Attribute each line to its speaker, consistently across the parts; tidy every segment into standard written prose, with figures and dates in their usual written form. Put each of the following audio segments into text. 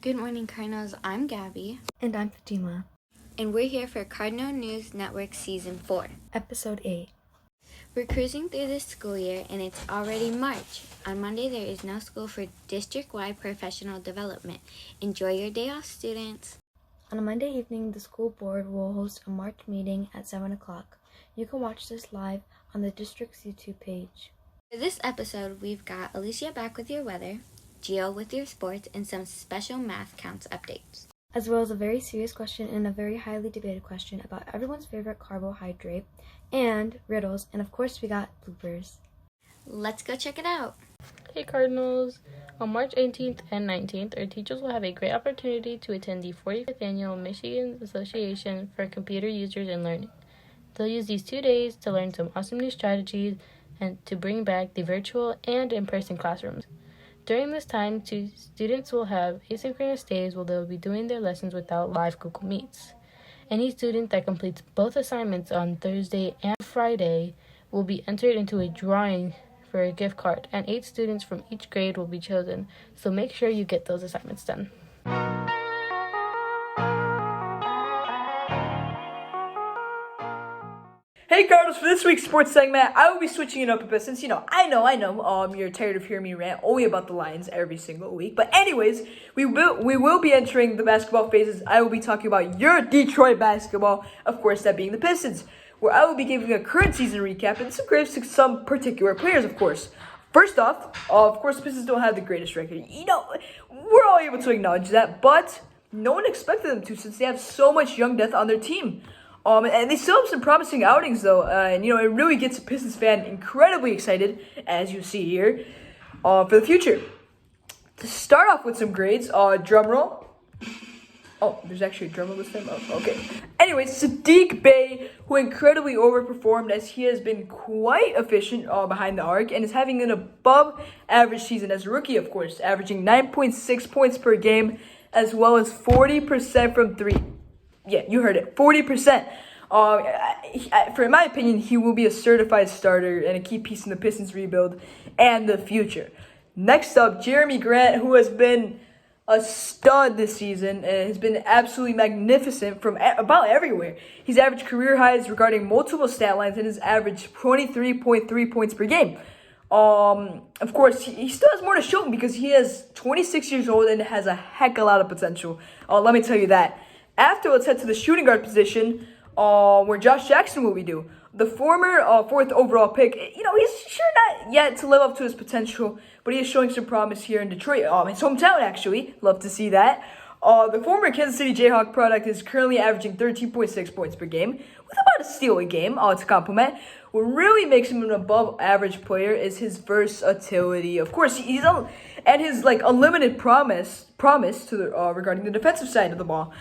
Speaker 1: Good morning, Cardinals. I'm Gabby.
Speaker 2: And I'm Fatima.
Speaker 1: And we're here for Cardinal News Network Season 4.
Speaker 2: Episode 8.
Speaker 1: We're cruising through the school year, and it's already March. On Monday, there is no school for district-wide professional development. Enjoy your day off, students.
Speaker 2: On a Monday evening, the school board will host a March meeting at 7 o'clock. You can watch this live on the district's YouTube page.
Speaker 1: For this episode, we've got Alicia back with your weather, Gio with your sports, and some special math counts updates.
Speaker 2: As well as a very serious question and a very highly debated question about everyone's favorite carbohydrate, and riddles, and of course we got bloopers.
Speaker 1: Let's go check it out.
Speaker 3: Hey Cardinals! On March 18th and 19th, our teachers will have a great opportunity to attend the 45th Annual Michigan Association for Computer Users and Learning. They'll use these 2 days to learn some awesome new strategies and to bring back the virtual and in-person classrooms. During this time, students will have asynchronous days where they'll be doing their lessons without live Google Meets. Any student that completes both assignments on Thursday and Friday will be entered into a drawing for a gift card, and 8 students from each grade will be chosen, so make sure you get those assignments done.
Speaker 4: Hey Cardinals, for this week's sports segment, I will be switching it up a bit since, I know, you're tired of hearing me rant only about the Lions every single week. But anyways, we will be entering the basketball phases. I will be talking about your Detroit basketball, of course, that being the Pistons, where I will be giving a current season recap and some grades to some particular players, of course. First off, of course, the Pistons don't have the greatest record. We're all able to acknowledge that, but no one expected them to since they have so much young depth on their team. And they still have some promising outings, though, and it really gets a Pistons fan incredibly excited, as you see here, for the future. To start off with some grades, drum roll. Oh, there's actually a drum roll this time? Oh, okay. Anyways, Sadiq Bey, who incredibly overperformed as he has been quite efficient behind the arc and is having an above-average season as a rookie, of course, averaging 9.6 points per game, as well as 40% from three. Yeah, you heard it, 40%. In my opinion, he will be a certified starter and a key piece in the Pistons rebuild and the future. Next up, Jeremy Grant, who has been a stud this season and has been absolutely magnificent from about everywhere. He's averaged career highs regarding multiple stat lines and has averaged 23.3 points per game. Of course, he still has more to show because he is 26 years old and has a heck of a lot of potential. Let me tell you that. After, let's head to the shooting guard position, where Josh Jackson will be due. The former 4th overall pick, he's sure not yet to live up to his potential, but he is showing some promise here in Detroit, his hometown, actually. Love to see that. The former Kansas City Jayhawk product is currently averaging 13.6 points per game, with about a steal a game, to compliment. What really makes him an above-average player is his versatility. Of course, and his unlimited promise to regarding the defensive side of the ball.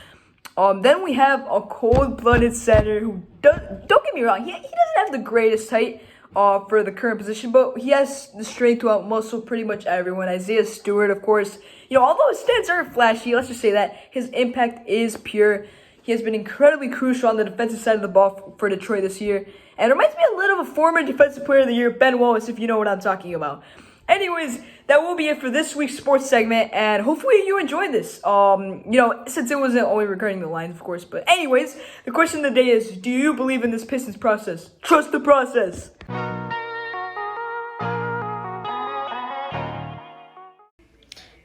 Speaker 4: Then we have a cold-blooded center who don't get me wrong, he doesn't have the greatest height for the current position, but he has the strength to outmuscle pretty much everyone. Isaiah Stewart, of course, although his stats aren't flashy, let's just say that his impact is pure. He has been incredibly crucial on the defensive side of the ball for Detroit this year, and it reminds me a little of a former Defensive Player of the Year, Ben Wallace, if you know what I'm talking about. Anyways, that will be it for this week's sports segment, and hopefully you enjoyed this. Since it wasn't only regarding the Lions, of course. But anyways, the question of the day is, do you believe in this Pistons process? Trust the process.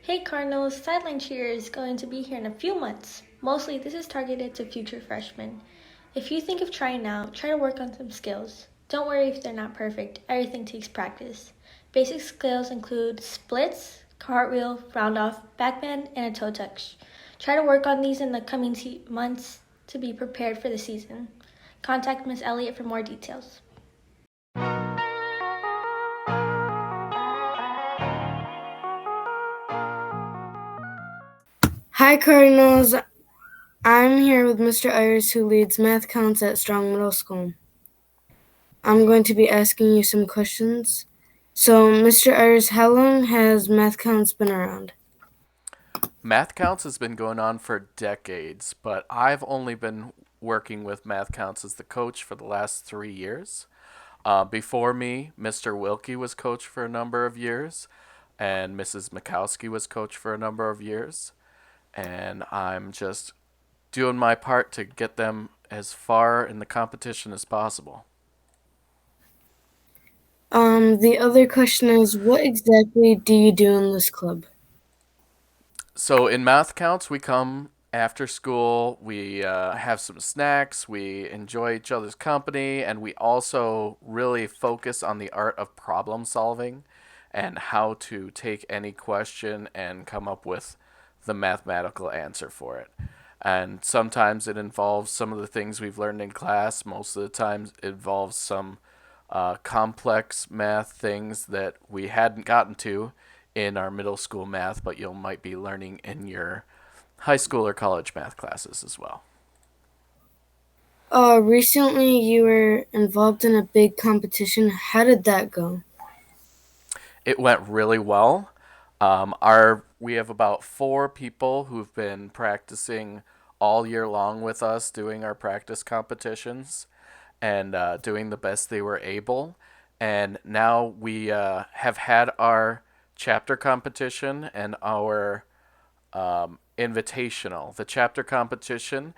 Speaker 5: Hey Cardinals, Sideline Cheer is going to be here in a few months. Mostly, this is targeted to future freshmen. If you think of trying out, try to work on some skills. Don't worry if they're not perfect. Everything takes practice. Basic skills include splits, cartwheel, round-off, backbend, and a toe touch. Try to work on these in the coming months to be prepared for the season. Contact Miss Elliott for more details.
Speaker 6: Hi Cardinals, I'm here with Mr. Ayers, who leads math counts at Strong Middle School. I'm going to be asking you some questions. So, Mr. Ayers, how long has math counts been around?
Speaker 7: Math counts has been going on for decades, but I've only been working with math counts as the coach for the last 3 years. Before me, Mr. Wilkie was coach for a number of years, and Mrs. Mikowski was coach for a number of years. and I'm just doing my part to get them as far in the competition as possible.
Speaker 6: The other question is, what exactly do you do in this club?
Speaker 7: So in math counts, we come after school, we have some snacks, we enjoy each other's company, and we also really focus on the art of problem solving and how to take any question and come up with the mathematical answer for it. And sometimes it involves some of the things we've learned in class. Most of the times it involves some complex math things that we hadn't gotten to in our middle school math, but you might be learning in your high school or college math classes as well.
Speaker 6: Recently you were involved in a big competition. How did that go?
Speaker 7: It went really well. We have about 4 people who've been practicing all year long with us, doing our practice competitions and doing the best they were able. And now we have had our chapter competition and our invitational. The chapter competition,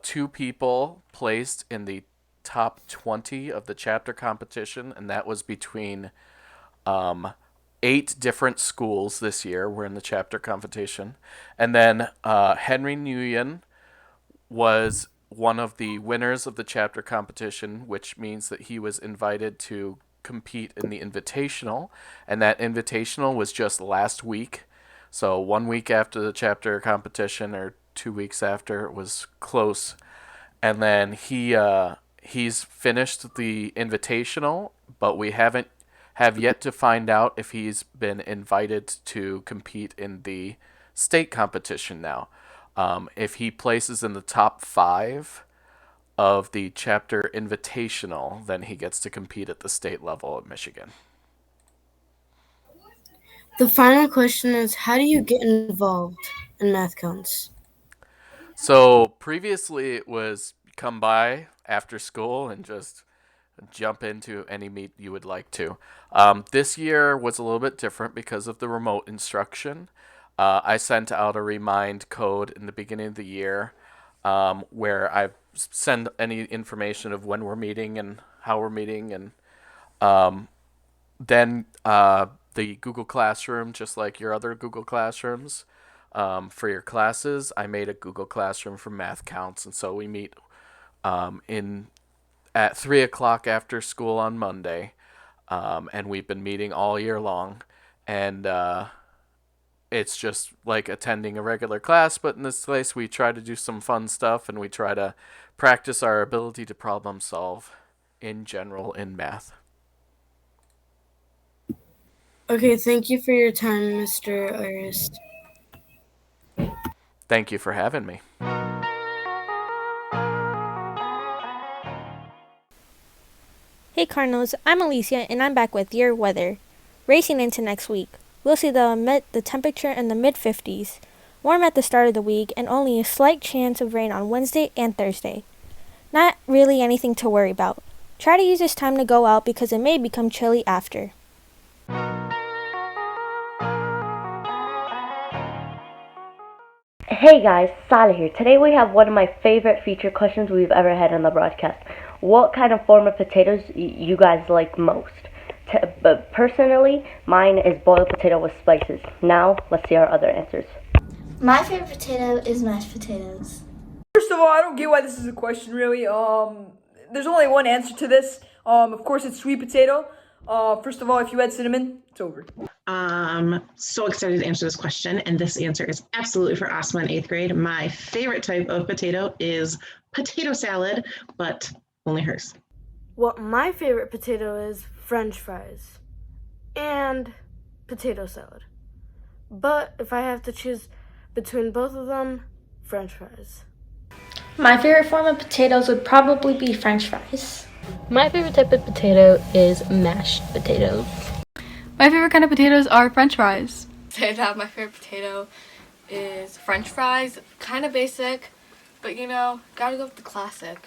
Speaker 7: 2 people placed in the top 20 of the chapter competition, and that was between 8 different schools this year were in the chapter competition. And then Henry Nguyen was one of the winners of the chapter competition, which means that he was invited to compete in the invitational. And that invitational was just last week. So 1 week after the chapter competition, or 2 weeks after, it was close. And then he's finished the invitational, but we have yet to find out if he's been invited to compete in the state competition now. If he places in the top 5 of the chapter invitational, then he gets to compete at the state level at Michigan.
Speaker 6: The final question is, how do you get involved in math counts?
Speaker 7: So previously it was come by after school and just jump into any meet you would like to. This year was a little bit different because of the remote instruction. I sent out a remind code in the beginning of the year where I send any information of when we're meeting and how we're meeting, and then the Google Classroom, just like your other Google Classrooms, for your classes, I made a Google Classroom for math counts, and so we meet in at 3 o'clock after school on Monday, and we've been meeting all year long, and it's just like attending a regular class, but in this place we try to do some fun stuff, and we try to practice our ability to problem solve in general in math.
Speaker 6: Okay, thank you for your time, Mr. Iris.
Speaker 7: Thank you for having me.
Speaker 5: Hey Cardinals, I'm Alicia and I'm back with your weather. Racing into next week, we'll see the temperature in the mid-50s, warm at the start of the week, and only a slight chance of rain on Wednesday and Thursday. Not really anything to worry about. Try to use this time to go out because it may become chilly after.
Speaker 8: Hey guys, Sada here. Today we have one of my favorite feature questions we've ever had on the broadcast. What kind of form of potatoes you guys like most? But personally, mine is boiled potato with spices. Now, let's see our other answers.
Speaker 9: My favorite potato is mashed potatoes.
Speaker 4: First of all, I don't get why this is a question, really. There's only one answer to this. Of course, it's sweet potato. First of all, if you add cinnamon, it's over.
Speaker 10: So excited to answer this question, and this answer is absolutely for Asma in 8th grade. My favorite type of potato is potato salad, but only hers.
Speaker 6: Well, my favorite potato is French fries and potato salad. But if I have to choose between both of them, French fries.
Speaker 5: My favorite form of potatoes would probably be French fries.
Speaker 3: My favorite type of potato is mashed potatoes.
Speaker 11: My favorite kind of potatoes are French fries.
Speaker 12: Say that my favorite potato is French fries. Kind of basic, but gotta go with the classic.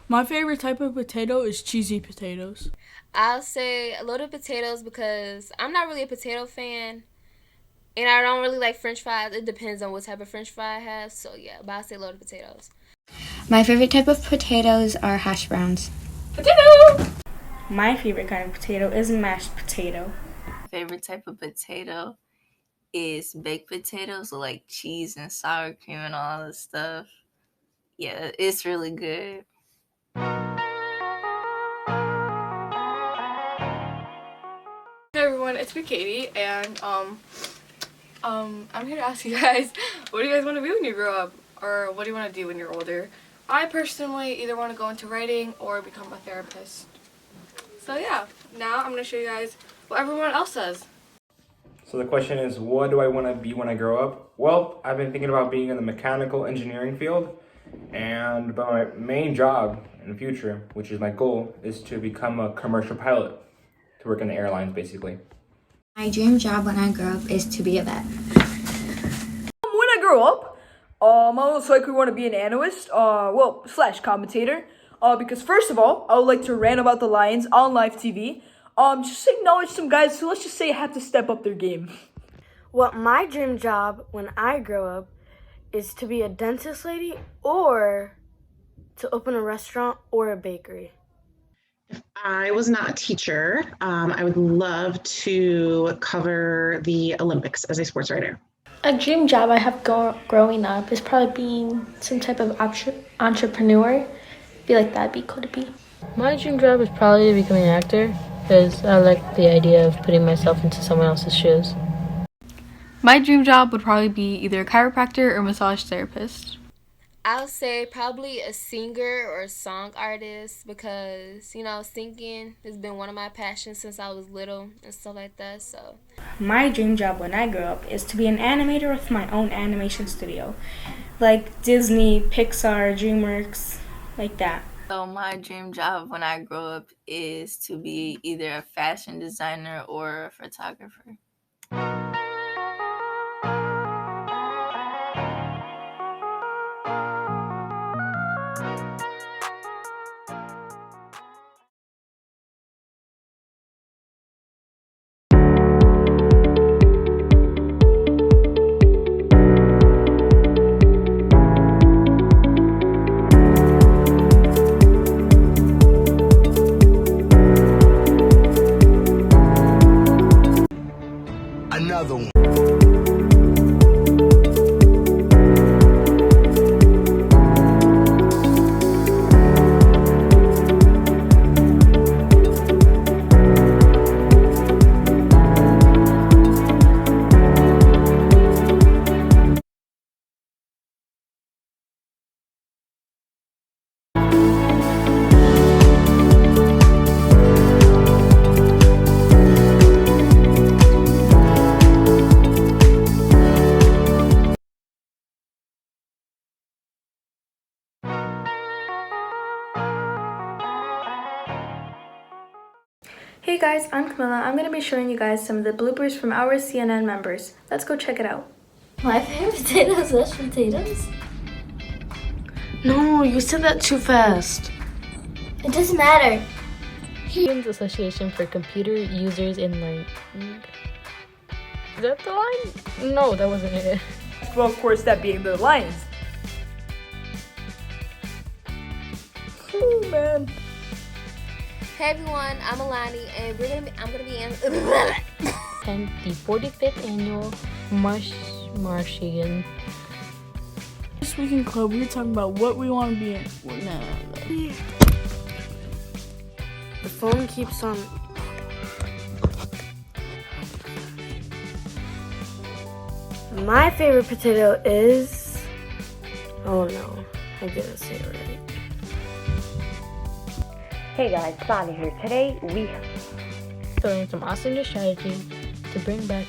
Speaker 13: My favorite type of potato is cheesy potatoes.
Speaker 14: I'll say loaded potatoes because I'm not really a potato fan, And I don't really like french fries. It depends on what type of french fry I have. So, yeah, but I'll say loaded potatoes.
Speaker 1: My favorite type of potatoes are hash browns.
Speaker 15: Potato! My favorite kind of potato is mashed potato.
Speaker 16: Favorite type of potato is baked potatoes with like cheese and sour cream and all this stuff. Yeah, it's really good.
Speaker 12: Hey everyone, it's me, Katie, and I'm here to ask you guys, what do you guys want to be when you grow up, or what do you want to do when you're older? I personally either want to go into writing or become a therapist. So yeah, now I'm going to show you guys what everyone else says.
Speaker 17: So the question is, what do I want to be when I grow up? Well, I've been thinking about being in the mechanical engineering field, and but my main job in the future, which is my goal, is to become a commercial pilot, to work in the airlines basically.
Speaker 1: My dream job when I grow up is to be a vet.
Speaker 4: When I grow up, I most likely want to be an analyst, slash commentator. Because first of all, I would like to rant about the Lions on live TV. Just acknowledge some guys who, let's just say, have to step up their game.
Speaker 6: Well, my dream job when I grow up is to be a dentist lady or to open a restaurant or a bakery.
Speaker 10: If I was not a teacher, I would love to cover the Olympics as a sports writer.
Speaker 5: A dream job I have growing up is probably being some type of entrepreneur. I feel like that'd be cool to be.
Speaker 3: My dream job is probably to become an actor because I like the idea of putting myself into someone else's shoes.
Speaker 11: My dream job would probably be either a chiropractor or massage therapist.
Speaker 14: I'll say probably a singer or a song artist because, singing has been one of my passions since I was little and stuff like that, so.
Speaker 15: My dream job when I grow up is to be an animator with my own animation studio. Like Disney, Pixar, DreamWorks, like that.
Speaker 16: So my dream job when I grow up is to be either a fashion designer or a photographer.
Speaker 18: Another one.
Speaker 15: Hey guys, I'm Camilla. I'm going to be showing you guys some of the bloopers from our CNN members. Let's go check it out.
Speaker 9: My favorite potato is mashed potatoes.
Speaker 6: No, you said that too fast.
Speaker 9: It doesn't matter.
Speaker 3: Michigan's Association for Computer Users in Learning. Is that the line? No, that wasn't it.
Speaker 4: Well, of course, that being the Lions. Oh, man.
Speaker 14: Hey everyone, I'm Alani, and I'm gonna be in
Speaker 3: And the 45th annual Michigan.
Speaker 13: This week in club, we were talking about what we want to be in. Well, no.
Speaker 6: The phone keeps on. My favorite potato is. Oh no, I didn't say it right.
Speaker 8: Hey guys, Sally here. Today we
Speaker 3: throwing some awesome new strategies to bring back